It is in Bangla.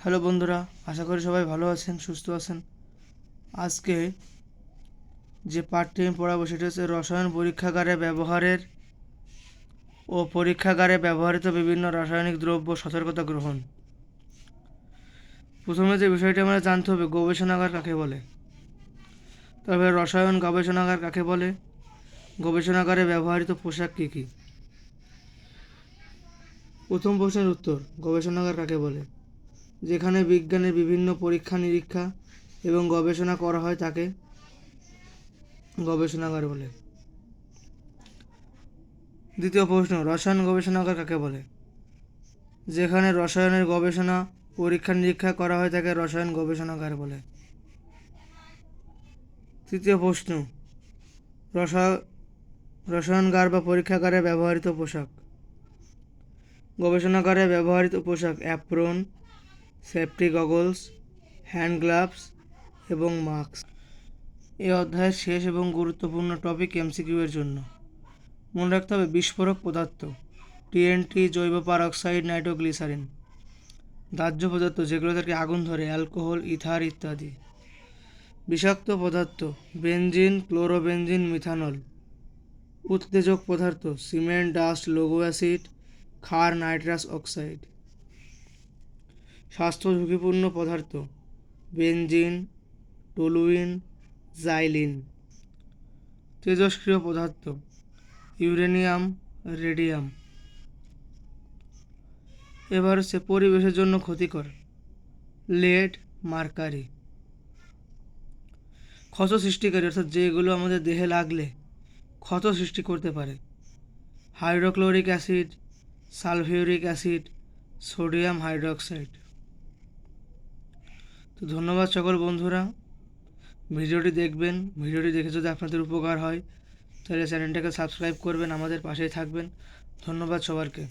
হ্যালো বন্ধুরা, আশা করি সবাই ভালো আছেন, সুস্থ আছেন। আজকে যে পাঠটি আমি পড়াবো সেটা হচ্ছে রসায়ন পরীক্ষাগারে ব্যবহারের ও পরীক্ষাগারে ব্যবহৃত বিভিন্ন রাসায়নিক দ্রব্য সতর্কতা গ্রহণ। প্রথমে যে বিষয়টি আমরা জানতে হবে, গবেষণাগার কাকে বলে। তবে রসায়ন গবেষণাগার কাকে বলে, গবেষণাগারে ব্যবহৃত পোশাক কী কী। প্রথম প্রশ্নের উত্তর, গবেষণাগার কাকে বলে? যেখানে বিজ্ঞানের বিভিন্ন পরীক্ষা নিরীক্ষা এবং গবেষণা করা হয় তাকে গবেষণাগার বলে। দ্বিতীয় প্রশ্ন, রসায়ন গবেষণাগার কাকে বলে? যেখানে রসায়নের গবেষণা পরীক্ষা নিরীক্ষা করা হয় তাকে রসায়ন গবেষণাগার বলে। তৃতীয় প্রশ্ন, রসায়নগার বা পরীক্ষাগারে ব্যবহৃত পোশাক। গবেষণাগারে ব্যবহৃত পোশাক apron, safety goggles, hand gloves এবং মাস্ক। এই অধ্যায়ের শেষ এবং গুরুত্বপূর্ণ টপিক এমসিকিউ এর জন্য। মনে রাখতে হবে বিস্ফোরক পদার্থ টিএনটি, জৈব পারক্সাইড, নাইট্রোগ্লিসারিন। দাহ্য পদার্থ যেগুলো থেকে আগুন ধরে, অ্যালকোহল, ইথার ইত্যাদি। বিষাক্ত পদার্থ বেনজিন, ক্লোরোবেনজিন, মিথানল। উত্তেজক পদার্থ সিমেন্ট, ডাস্ট, লোগো অ্যাসিড, ক্ষার, নাইট্রাস অক্সাইড। স্বাস্থ্য ঝুঁকিপূর্ণ পদার্থ বেনজিন, টলুইন, জাইলিন। তেজস্ক্রিয় পদার্থ ইউরেনিয়াম, রেডিয়াম। এবার হচ্ছে পরিবেশের জন্য ক্ষতিকর লেড, মার্কারি। ক্ষত সৃষ্টিকারী অর্থাৎ যেগুলো আমাদের দেহে লাগলে ক্ষত সৃষ্টি করতে পারে hydrochloric acid, sulphuric acid, sodium hydroxide. তো ধন্যবাদ সকল বন্ধুরা, ভিডিওটি দেখবেন। ভিডিওটি দেখে যদি আপনাদের উপকার হয় তাহলে চ্যানেলটাকে সাবস্ক্রাইব করবেন, আমাদের পাশেই থাকবেন। ধন্যবাদ সবাইকে।